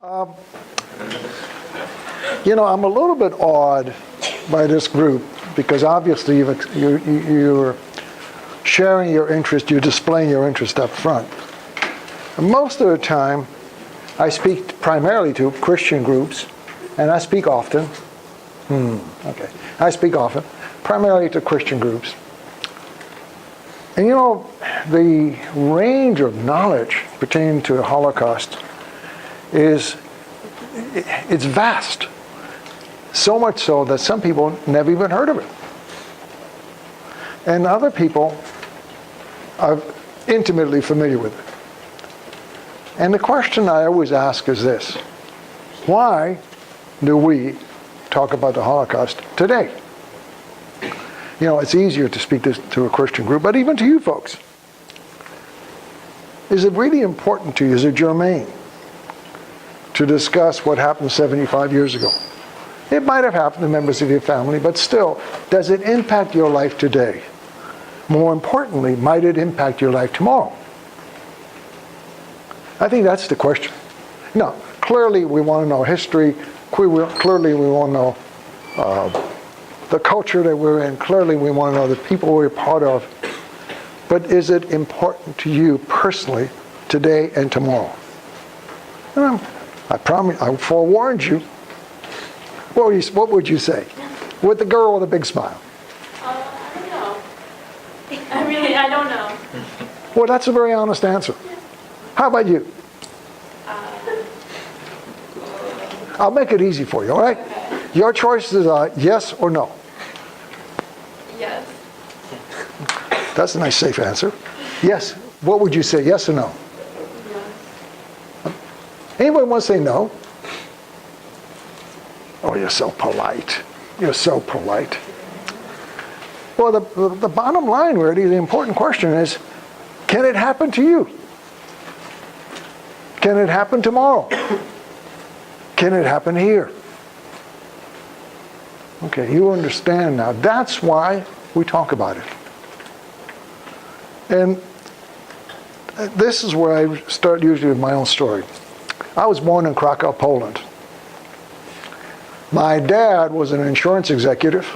You know, I'm a little bit awed by this group because obviously you're sharing your interest, you're displaying your interest up front. And most of the time, I speak primarily to Christian groups, and I speak often. I speak often, primarily to Christian groups. And you know, the range of knowledge pertaining to the Holocaust it's vast. So much so that some people never even heard of it. And other people are intimately familiar with it. And the question I always ask is this: why do we talk about the Holocaust today? You know, it's easier to speak to a Christian group, but even to you folks. Is it really important to you? Is it germane to discuss what happened 75 years ago? It might have happened to members of your family, but still, does it impact your life today? More importantly, might it impact your life tomorrow? I think that's the question. Now, clearly we want to know history. Clearly we want to know the culture that we're in. Clearly we want to know the people we're part of. But is it important to you personally today and tomorrow? I promise, I forewarned you. What would you say? With the girl with a big smile. I don't know. I don't know. Well, that's a very honest answer. How about you? I'll make it easy for you, all right? Okay. Your choices are yes or no. Yes. That's a nice, safe answer. Yes. What would you say, yes or no? Yes. Anyone want to say no? Oh, you're so polite. You're so polite. Well, the bottom line, really, the important question is, can it happen to you? Can it happen tomorrow? Can it happen here? Okay, you understand now. That's why we talk about it. And this is where I start usually with my own story. I was born in Krakow, Poland. My dad was an insurance executive,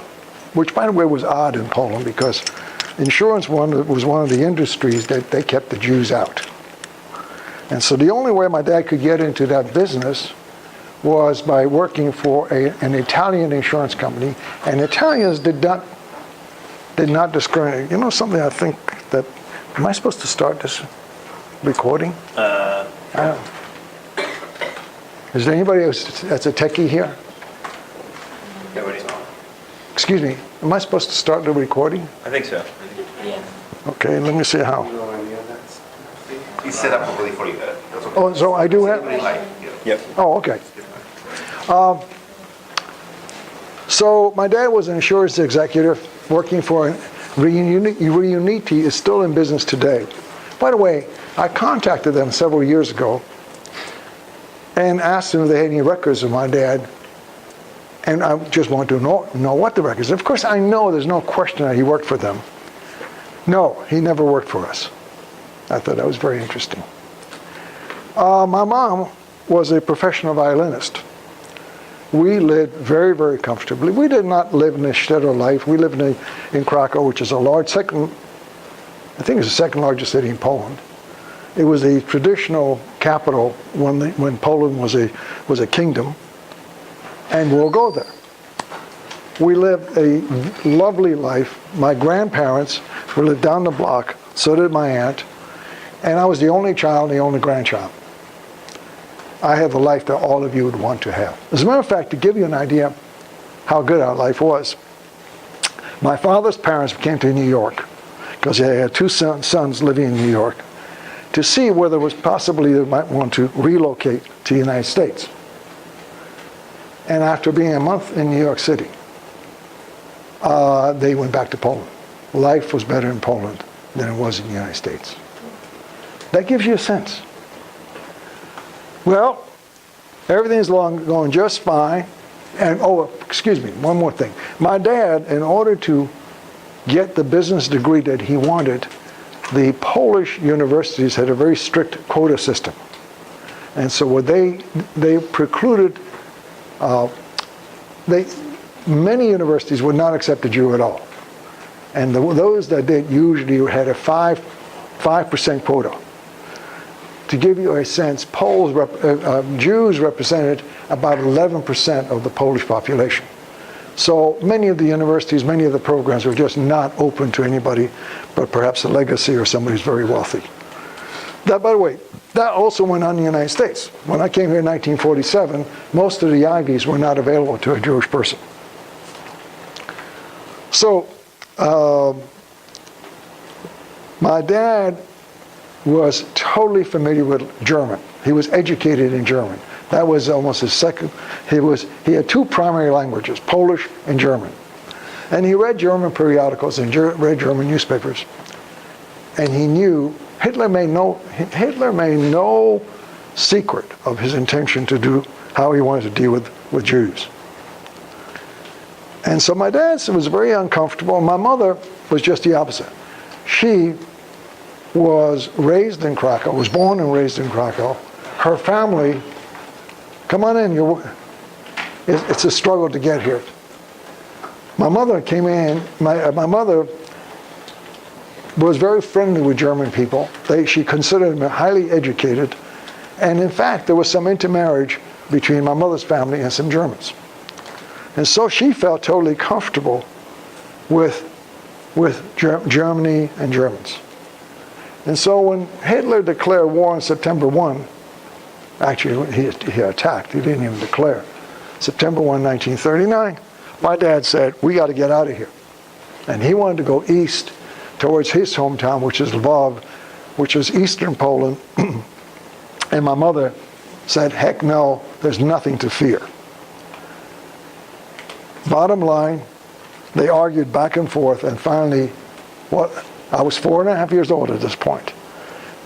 which, by the way, was odd in Poland because insurance was one of the industries that they kept the Jews out. And so the only way my dad could get into that business was by working for an Italian insurance company, and Italians did not discriminate. You know something? I think that am I supposed to start this recording? Is there anybody else that's a techie here? Nobody's on. Excuse me. Am I supposed to start the recording? I think so. Yes. Okay. Let me see how. He's set up probably for you. That's okay. Oh, so I do have. Yep. Oh, okay. So my dad was an insurance executive working for Reuniti is still in business today. By the way, I contacted them several years ago and asked them if they had any records of my dad. And I just wanted to know what the records. Of course, I know there's no question that he worked for them. No, he never worked for us. I thought that was very interesting. My mom was a professional violinist. We lived very, very comfortably. We did not live in a shtetl life. We lived in Krakow, which is I think it's the second largest city in Poland. It was a traditional capital when Poland was a kingdom, and we'll go there. We lived a lovely life. My grandparents lived down the block, so did my aunt, and I was the only child, the only grandchild. I had the life that all of you would want to have. As a matter of fact, to give you an idea how good our life was, my father's parents came to New York because they had two sons living in New York to see whether it was possibly they might want to relocate to the United States. And after being a month in New York City, they went back to Poland. Life was better in Poland than it was in the United States. That gives you a sense. Well, everything's going just fine. And, excuse me, one more thing. My dad, in order to get the business degree that he wanted, the Polish universities had a very strict quota system. And so what they precluded, many universities would not accept a Jew at all. And those that did usually had a 5% quota. To give you a sense, Jews represented about 11% of the Polish population. So many of the universities, many of the programs were just not open to anybody but perhaps a legacy or somebody who's very wealthy. That, by the way, that also went on in the United States. When I came here in 1947, most of the Ivies were not available to a Jewish person. So, my dad was totally familiar with German. He was educated in German. That was almost his second. He had two primary languages, Polish and German. And he read German periodicals and read German newspapers. And he knew Hitler made no secret of his intention to do how he wanted to deal with Jews. And so my dad was very uncomfortable. My mother was just the opposite. She was raised in Krakow, was born and raised in Krakow. Her family, come on in, it's a struggle to get here. My mother came in, my mother was very friendly with German people. She considered them highly educated. And in fact, there was some intermarriage between my mother's family and some Germans. And so she felt totally comfortable with Germany and Germans. And so when Hitler declared war on September 1, actually he attacked, he didn't even declare, September 1, 1939, my dad said, we got to get out of here. And he wanted to go east towards his hometown, which is Lvov, which is eastern Poland. And my mother said, heck no, there's nothing to fear. Bottom line, they argued back and forth, and finally, I was 4.5 years old at this point.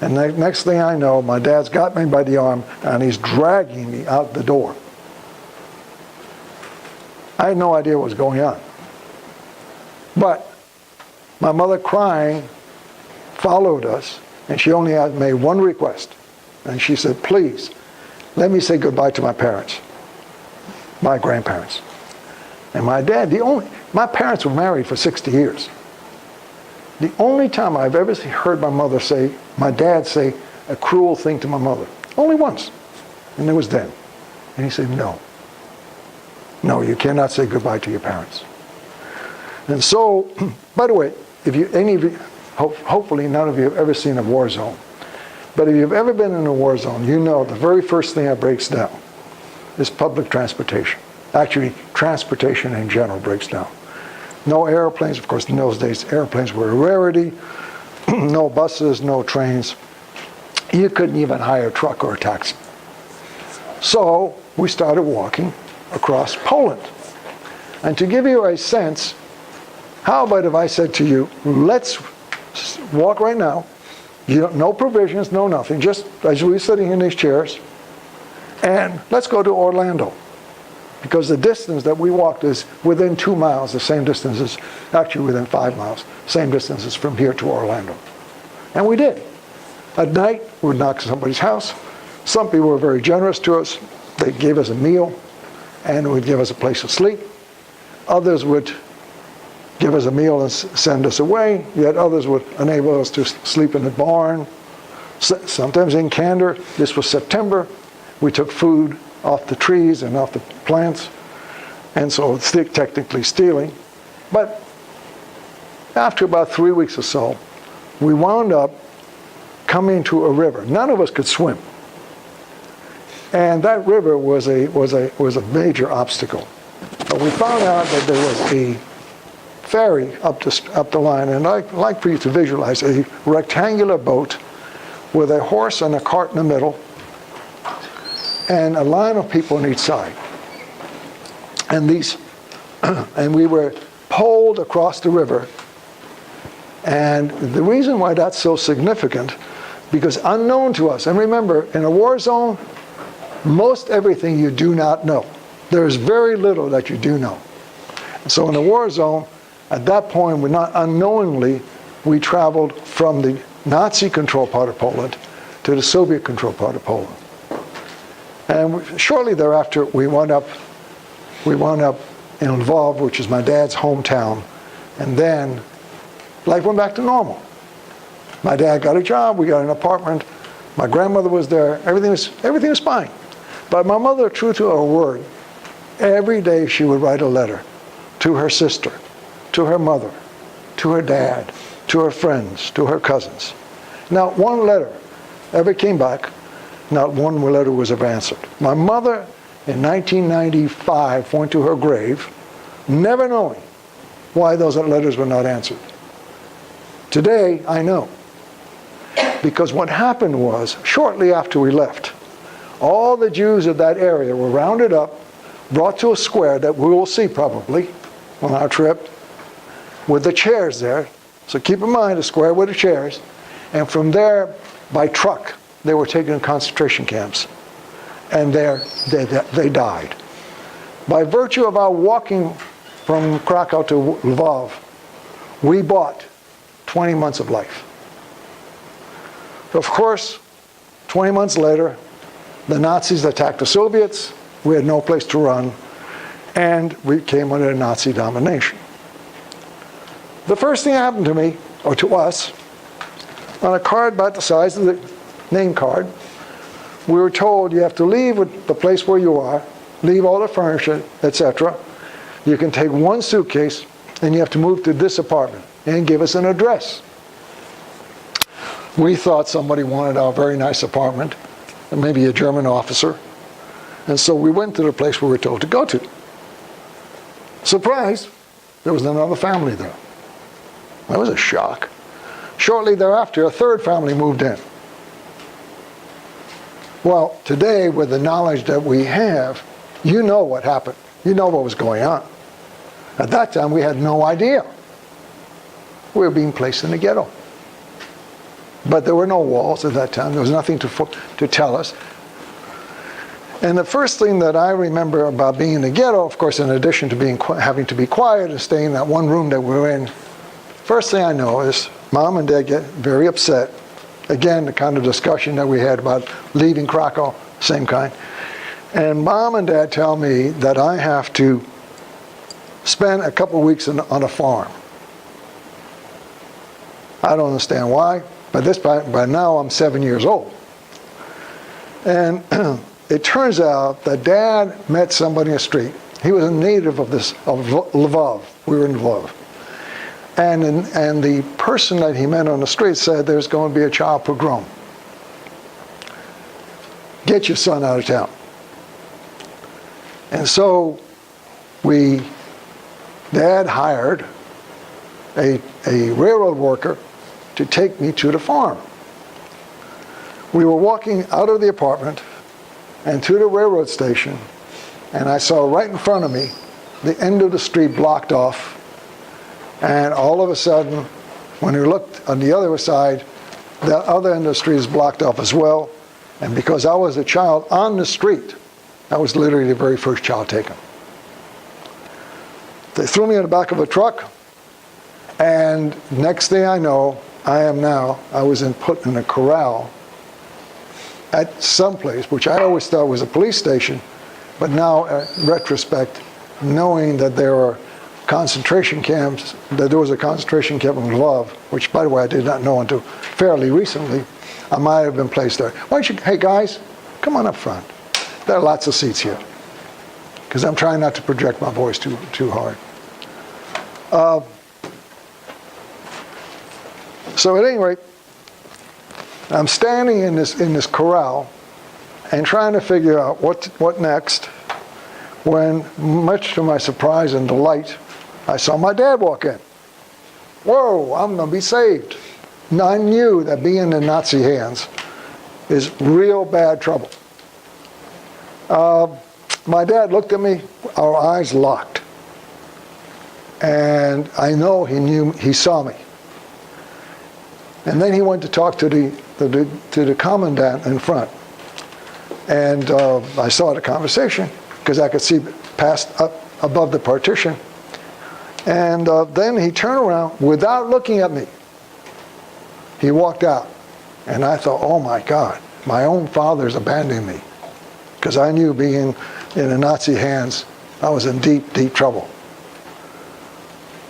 And the next thing I know, my dad's got me by the arm, and he's dragging me out the door. I had no idea what was going on. But my mother, crying, followed us, and she only had made one request. And she said, please, let me say goodbye to my parents, my grandparents. And my dad, my parents were married for 60 years. The only time I've ever heard my dad say a cruel thing to my mother, only once, and it was then. And he said, no, you cannot say goodbye to your parents. And so, by the way, hopefully none of you have ever seen a war zone, but if you've ever been in a war zone, you know the very first thing that breaks down is public transportation. Actually, transportation in general breaks down. No airplanes, of course, in those days, airplanes were a rarity. No buses, no trains. You couldn't even hire a truck or a taxi. So we started walking across Poland. And to give you a sense, how about if I said to you, let's walk right now, no provisions, no nothing, just as we're sitting in these chairs, and let's go to Orlando. Because the distance that we walked is within 2 miles, the same distance as, actually within 5 miles, same distance as from here to Orlando. And we did. At night, we would knock on somebody's house. Some people were very generous to us. They gave us a meal and would give us a place to sleep. Others would give us a meal and send us away. Yet others would enable us to sleep in the barn. Sometimes in candor, this was September, we took food off the trees and off the plants, and so it's technically stealing. But after about 3 weeks or so, we wound up coming to a river. None of us could swim, and that river was a major obstacle. But we found out that there was a ferry up the line, and I'd like for you to visualize a rectangular boat with a horse and a cart in the middle, and a line of people on each side. And and we were poled across the river. And the reason why that's so significant, because unknown to us, and remember, in a war zone, most everything you do not know. There's very little that you do know. And so in a war zone, at that point, unknowingly, we traveled from the Nazi-controlled part of Poland to the Soviet-controlled part of Poland. And shortly thereafter, we wound up in Lvov, which is my dad's hometown. And then life went back to normal. My dad got a job, we got an apartment, my grandmother was there, everything was fine. But my mother, true to her word, every day she would write a letter to her sister, to her mother, to her dad, to her friends, to her cousins. Not one letter ever came back, not one letter was ever answered. My mother, in 1995, went to her grave, never knowing why those letters were not answered. Today, I know. Because what happened was, shortly after we left, all the Jews of that area were rounded up, brought to a square that we will see probably on our trip, with the chairs there. So keep in mind, a square with the chairs. And from there, by truck, they were taken to concentration camps. And there, they died. By virtue of our walking from Krakow to Lvov, we bought 20 months of life. Of course, 20 months later, the Nazis attacked the Soviets. We had no place to run, and we came under Nazi domination. The first thing that happened to me, or to us, on a card about the size of the name card, we were told you have to leave the place where you are, leave all the furniture, etc. You can take one suitcase, and you have to move to this apartment, and give us an address. We thought somebody wanted our very nice apartment, and maybe a German officer. And so we went to the place we were told to go to. Surprise, there was another family there. That was a shock. Shortly thereafter, a third family moved in. Well, today, with the knowledge that we have, you know what happened. You know what was going on. At that time, we had no idea. We were being placed in the ghetto. But there were no walls at that time. There was nothing to tell us. And the first thing that I remember about being in the ghetto, of course, in addition to having to be quiet and staying in that one room that we were in, first thing I know is Mom and Dad get very upset. Again, the kind of discussion that we had about leaving Krakow, same kind. And Mom and Dad tell me that I have to spend a couple of weeks on a farm. I don't understand why. By now I'm 7 years old. And it turns out that Dad met somebody in the street. He was a native of Lvov. We were in Lvov. And the person that he met on the street said there's going to be a child pogrom. Get your son out of town. And so Dad hired a railroad worker to take me to the farm. We were walking out of the apartment and to the railroad station, and I saw right in front of me the end of the street blocked off, and all of a sudden, when we looked on the other side, the other end of the street is blocked off as well, and because I was a child on the street, I was literally the very first child taken. They threw me in the back of a truck, and next thing I know, I was put in a corral at some place, which I always thought was a police station, but now, in retrospect, knowing that there were concentration camps, that there was a concentration camp in Lvov, which, by the way, I did not know until fairly recently, I might have been placed there. Hey guys, come on up front. There are lots of seats here, because I'm trying not to project my voice too hard. So at any rate, I'm standing in this corral and trying to figure out what next, when, much to my surprise and delight, I saw my dad walk in. Whoa, I'm going to be saved. And I knew that being in Nazi hands is real bad trouble. My dad looked at me, our eyes locked. And I know he saw me. And then he went to talk to the commandant in front. And I saw the conversation, because I could see past up above the partition. And then he turned around without looking at me. He walked out. And I thought, oh my God, my own father's abandoning me. because I knew being in the Nazi hands, I was in deep, deep trouble.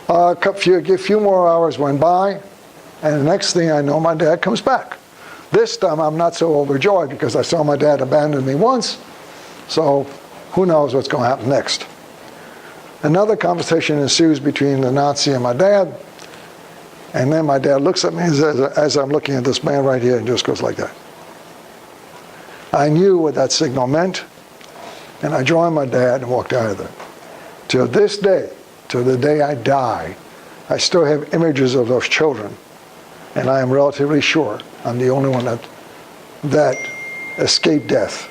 A few more hours went by, and the next thing I know, my dad comes back. This time I'm not so overjoyed because I saw my dad abandon me once, so who knows what's going to happen next. Another conversation ensues between the Nazi and my dad, and then my dad looks at me as I'm looking at this man right here and just goes like that. I knew what that signal meant, and I joined my dad and walked out of there. Till this day, till the day I die, I still have images of those children, and I am relatively sure I'm the only one that escaped death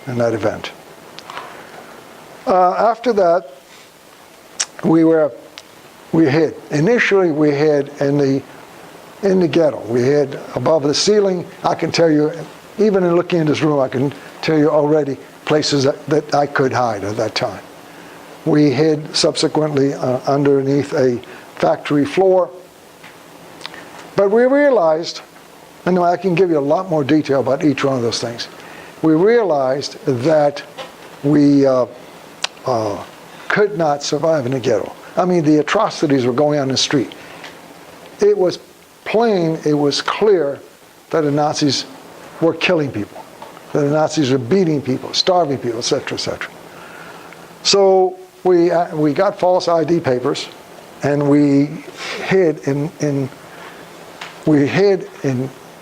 in that event. After that, we hid. Initially, we hid in the ghetto. We hid above the ceiling. I can tell you, even in looking in this room, I can tell you already places that I could hide at that time. We hid subsequently underneath a factory floor. But we realized, and I can give you a lot more detail about each one of those things. We realized that we could not survive in the ghetto. I mean, the atrocities were going on in the street. It was plain, it was clear that the Nazis were killing people, that the Nazis were beating people, starving people, etc., etc. So we got false ID papers, and we hid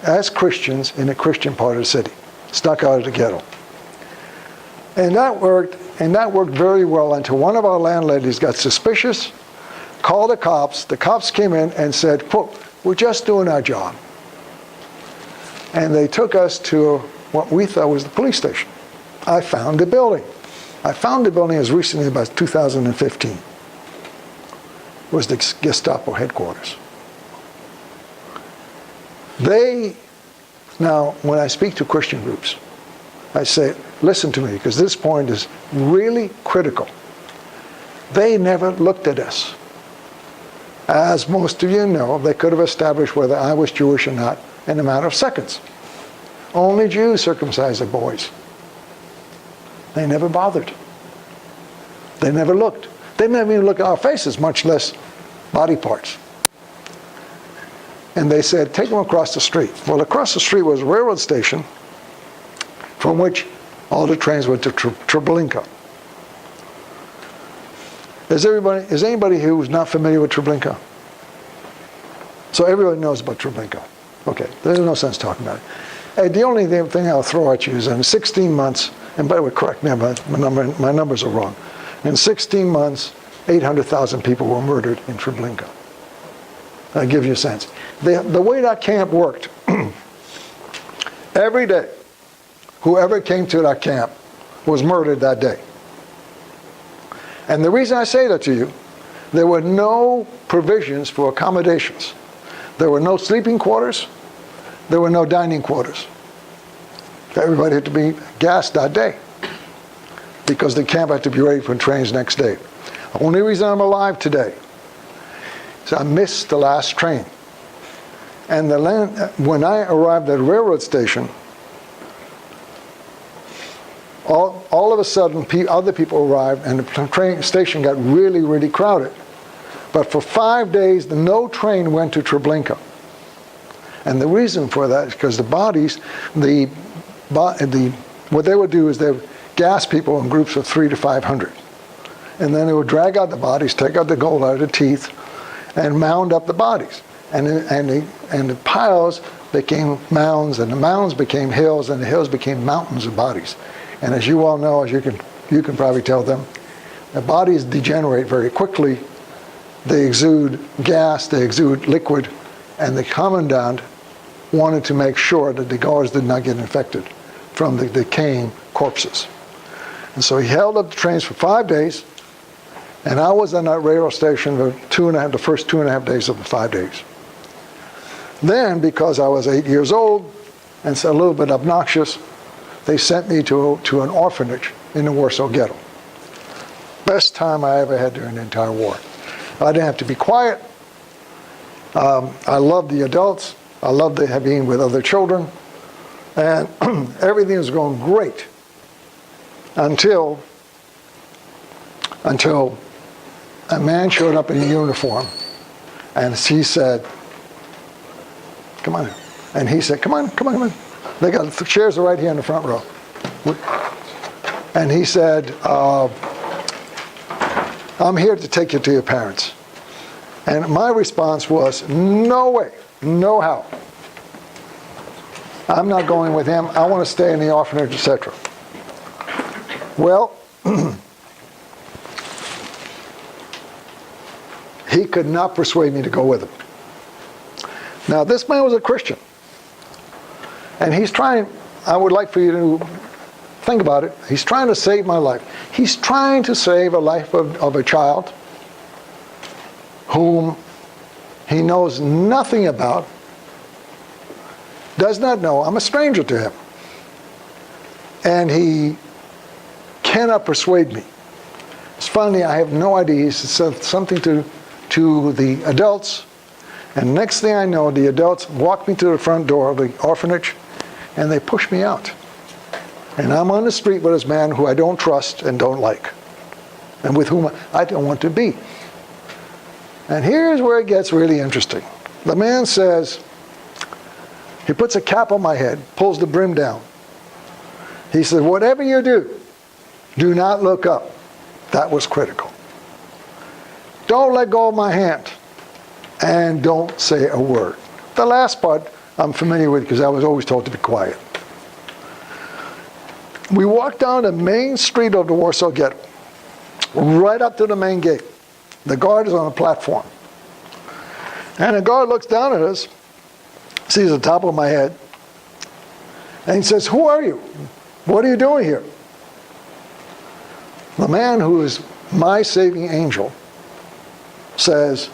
as Christians in a Christian part of the city, stuck out of the ghetto. And that worked very well until one of our landladies got suspicious, called the cops. The cops came in and said, quote, "We're just doing our job." And they took us to what we thought was the police station. I found the building. I found the building as recently as 2015. It was the Gestapo headquarters. Now, when I speak to Christian groups, I say, listen to me, because this point is really critical. They never looked at us. As most of you know, they could have established whether I was Jewish or not in a matter of seconds. Only Jews circumcised their boys. They never bothered. They never looked. They never even looked at our faces, much less body parts. And they said, take them across the street. Well, across the street was a railroad station from which all the trains went to Treblinka. Is anybody who's not familiar with Treblinka? So everybody knows about Treblinka. Okay, there's no sense talking about it. The only thing I'll throw at you is in 16 months, and by the way, correct me, my numbers are wrong. In 16 months, 800,000 people were murdered in Treblinka. I'll give you a sense. The way that camp worked, every day, whoever came to that camp was murdered that day. And the reason I say that to you, there were no provisions for accommodations. There were no sleeping quarters. There were no dining quarters. Everybody had to be gassed that day because the camp had to be ready for trains next day. The only reason I'm alive today is I missed the last train. And when I arrived at the railroad station, all of a sudden other people arrived and the train station got really, really crowded. But for 5 days, no train went to Treblinka. And the reason for that is because the bodies, what they would do is they would gas people in groups of 300 to 500. And then they would drag out the bodies, take out the gold out of the teeth, and mound up the bodies. And the piles became mounds, and the mounds became hills, and the hills became mountains of bodies. And as you all know, as you can probably tell them, the bodies degenerate very quickly. They exude gas, they exude liquid, and the commandant wanted to make sure that the guards did not get infected from the decaying corpses. And so he held up the trains for 5 days, and I was on that railroad station the first 2.5 days of the 5 days. Then, because I was 8 years old and so a little bit obnoxious, they sent me to an orphanage in the Warsaw Ghetto. Best time I ever had during the entire war. I didn't have to be quiet. I loved the adults. I loved being with other children. And everything was going great until a man showed up in a uniform, and he said, "Come on." And he said, "Come on, come on, come on. They got the chairs are right here in the front row." And he said, "I'm here to take you to your parents." And my response was, "No way, no how. I'm not going with him. I want to stay in the orphanage, etc." Well, he could not persuade me to go with him. Now, this man was a Christian. And he's trying, I would like for you to think about it. He's trying to save my life. He's trying to save a life of a child whom he knows nothing about, does not know. I'm a stranger to him. And he cannot persuade me. It's funny, I have no idea. He said something to the adults, and next thing I know, the adults walk me to the front door of the orphanage, and they push me out. And I'm on the street with this man who I don't trust and don't like, and with whom I don't want to be. And here's where it gets really interesting. The man says, he puts a cap on my head, pulls the brim down. He said, "Whatever you do, do not look up." That was critical. "Don't let go of my hand, and don't say a word." The last part I'm familiar with because I was always told to be quiet. We walked down the main street of the Warsaw Ghetto, right up to the main gate. The guard is on a platform. And the guard looks down at us, sees the top of my head, and he says, "Who are you? What are you doing here?" The man who is my saving angel says,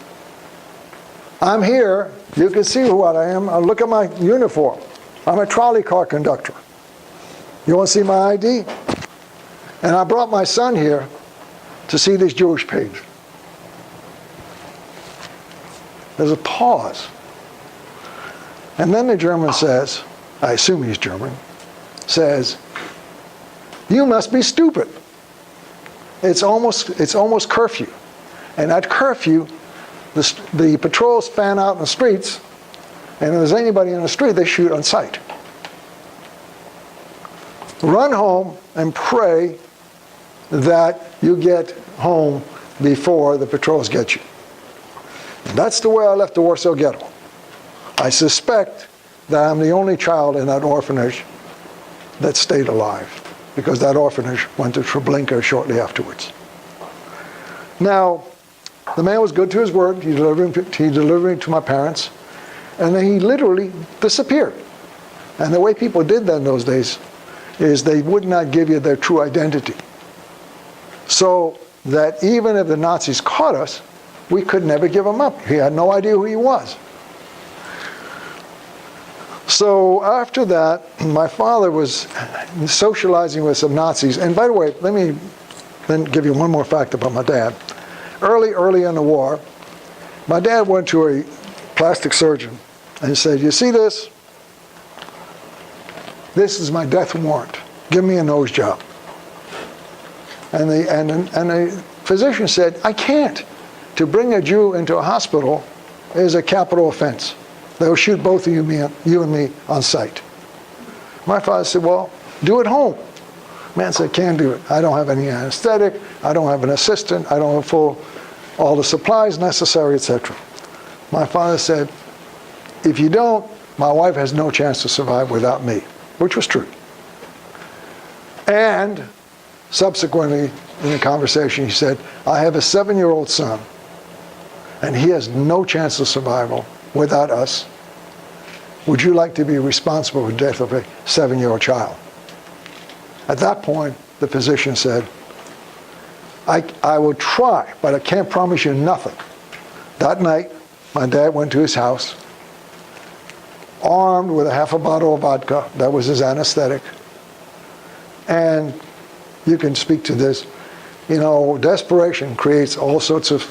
"I'm here. You can see what I am. Look at my uniform. I'm a trolley car conductor. You want to see my ID? And I brought my son here to see this Jewish page." There's a pause. And then the German says, I assume he's German, says, "You must be stupid. It's almost curfew. And at curfew, the patrols fan out in the streets, and if there's anybody in the street, they shoot on sight. Run home and pray that you get home before the patrols get you." And that's the way I left the Warsaw Ghetto. I suspect that I'm the only child in that orphanage that stayed alive, because that orphanage went to Treblinka shortly afterwards. Now, the man was good to his word. He delivered it to my parents, and then he literally disappeared. And the way people did that in those days is they would not give you their true identity. So that even if the Nazis caught us, we could never give him up. He had no idea who he was. So after that, my father was socializing with some Nazis. And by the way, let me then give you one more fact about my dad. Early in the war, my dad went to a plastic surgeon and said, "You see this? This is my death warrant. Give me a nose job." And the physician said, "I can't. To bring a Jew into a hospital is a capital offense. They'll shoot both of you and me on sight." My father said, "Well, do it home." Man said, "Can't do it. I don't have any anesthetic. I don't have an assistant. I don't have all the supplies necessary, etc." My father said, "If you don't, my wife has no chance to survive without me," which was true. And subsequently, in the conversation, he said, "I have a 7-year-old son, and he has no chance of survival without us. Would you like to be responsible for the death of a 7-year-old child?" At that point, the physician said, I will try, but I can't promise you nothing." That night, my dad went to his house, armed with a half a bottle of vodka. That was his anesthetic. And you can speak to this. You know, desperation creates all sorts of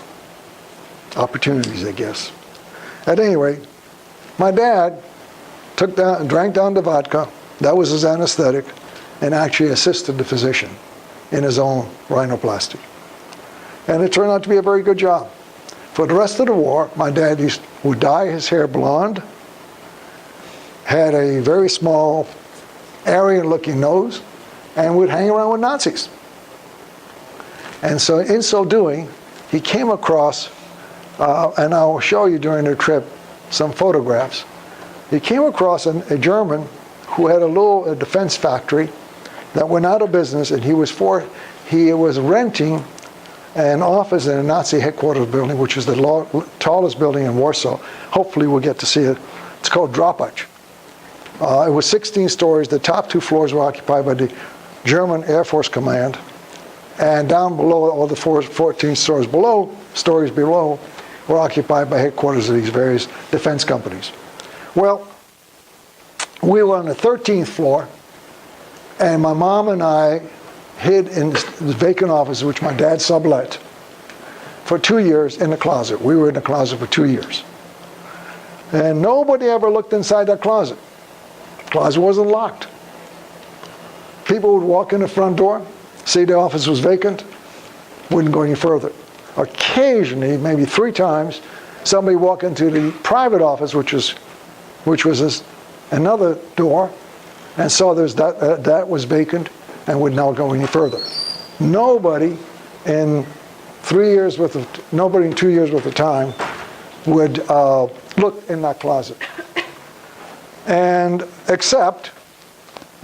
opportunities, I guess. At any rate, my dad drank down the vodka. That was his anesthetic, and actually assisted the physician in his own rhinoplasty. And it turned out to be a very good job. For the rest of the war, my dad would dye his hair blonde, had a very small, Aryan-looking nose, and would hang around with Nazis. And so in so doing, he came across, and I will show you during the trip some photographs. He came across a German who had a defense factory that went out of business, and he was renting an office in a Nazi headquarters building, which is the tallest building in Warsaw. Hopefully we'll get to see it. It's called Dropacz. It was 16 stories. The top 2 floors were occupied by the German Air Force Command. And down below, all the 14 stories below, were occupied by headquarters of these various defense companies. Well, we were on the 13th floor, and my mom and I hid in this vacant office, which my dad sublet, for 2 years in the closet. We were in the closet for 2 years. And nobody ever looked inside that closet. The closet wasn't locked. People would walk in the front door, see the office was vacant, wouldn't go any further. Occasionally, maybe 3 times, somebody walked into the private office, which was another door, and saw that was vacant and would not go any further. Nobody in 2 years worth of time would look in that closet. And except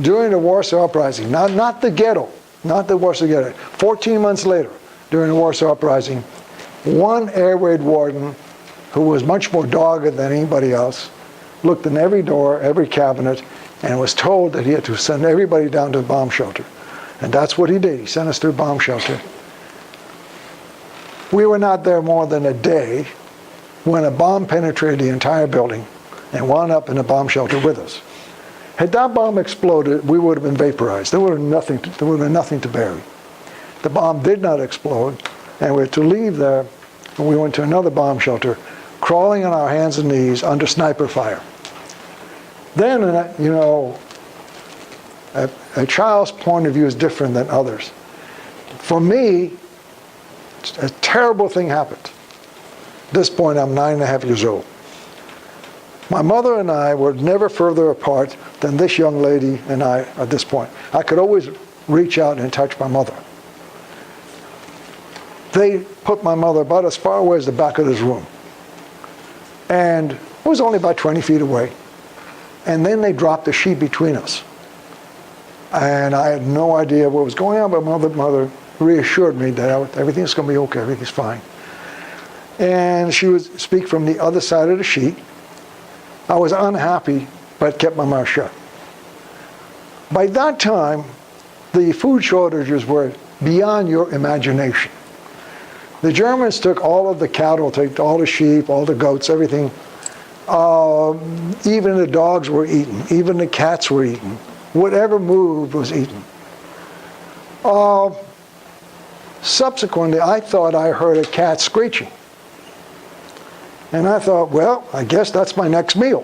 during the Warsaw Uprising, not the ghetto, not the Warsaw Ghetto. 14 months later, during the Warsaw Uprising, one air raid warden, who was much more dogged than anybody else, looked in every door, every cabinet, and was told that he had to send everybody down to the bomb shelter. And that's what he did. He sent us to a bomb shelter. We were not there more than a day when a bomb penetrated the entire building and wound up in a bomb shelter with us. Had that bomb exploded, we would have been vaporized. There would have been nothing to bury. The bomb did not explode, and we had to leave there, and we went to another bomb shelter, crawling on our hands and knees under sniper fire. Then, a child's point of view is different than others. For me, a terrible thing happened. At this point, I'm 9.5 years old. My mother and I were never further apart than this young lady and I at this point. I could always reach out and touch my mother. They put my mother about as far away as the back of this room. And it was only about 20 feet away. And then they dropped a sheet between us. And I had no idea what was going on, but mother reassured me that everything's going to be okay, everything's fine. And she would speak from the other side of the sheet. I was unhappy, but kept my mouth shut. By that time, the food shortages were beyond your imagination. The Germans took all of the cattle, took all the sheep, all the goats, everything. Even the dogs were eaten. Even the cats were eaten. Whatever moved was eaten. Subsequently, I thought I heard a cat screeching. And I thought, well, I guess that's my next meal.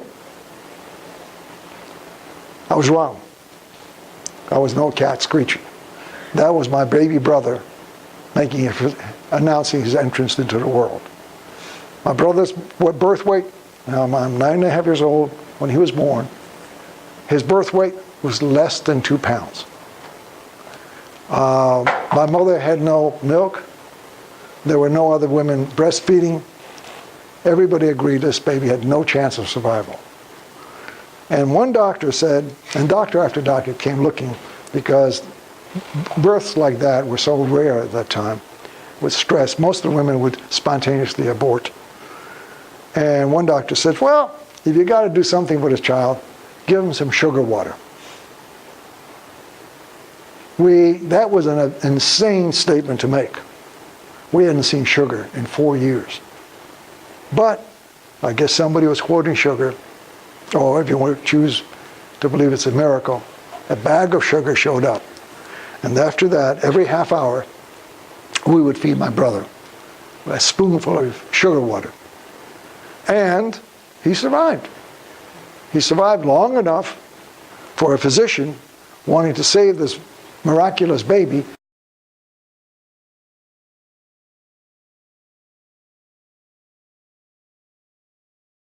I was wrong. I was no cat screeching. That was my baby brother announcing his entrance into the world. My brother's birth weight, now I'm 9.5 years old when he was born. His birth weight was less than 2 pounds. My mother had no milk. There were no other women breastfeeding. Everybody agreed this baby had no chance of survival. And one doctor said, and doctor after doctor came looking, because births like that were so rare at that time, with stress. Most of the women would spontaneously abort. And one doctor said, well, if you got to do something with this child, give him some sugar water. That was an insane statement to make. We hadn't seen sugar in 4 years. But I guess somebody was quoting sugar, or if you want to choose to believe it's a miracle, a bag of sugar showed up. And after that, every half hour, we would feed my brother a spoonful of sugar water. And he survived. He survived long enough for a physician wanting to save this miraculous baby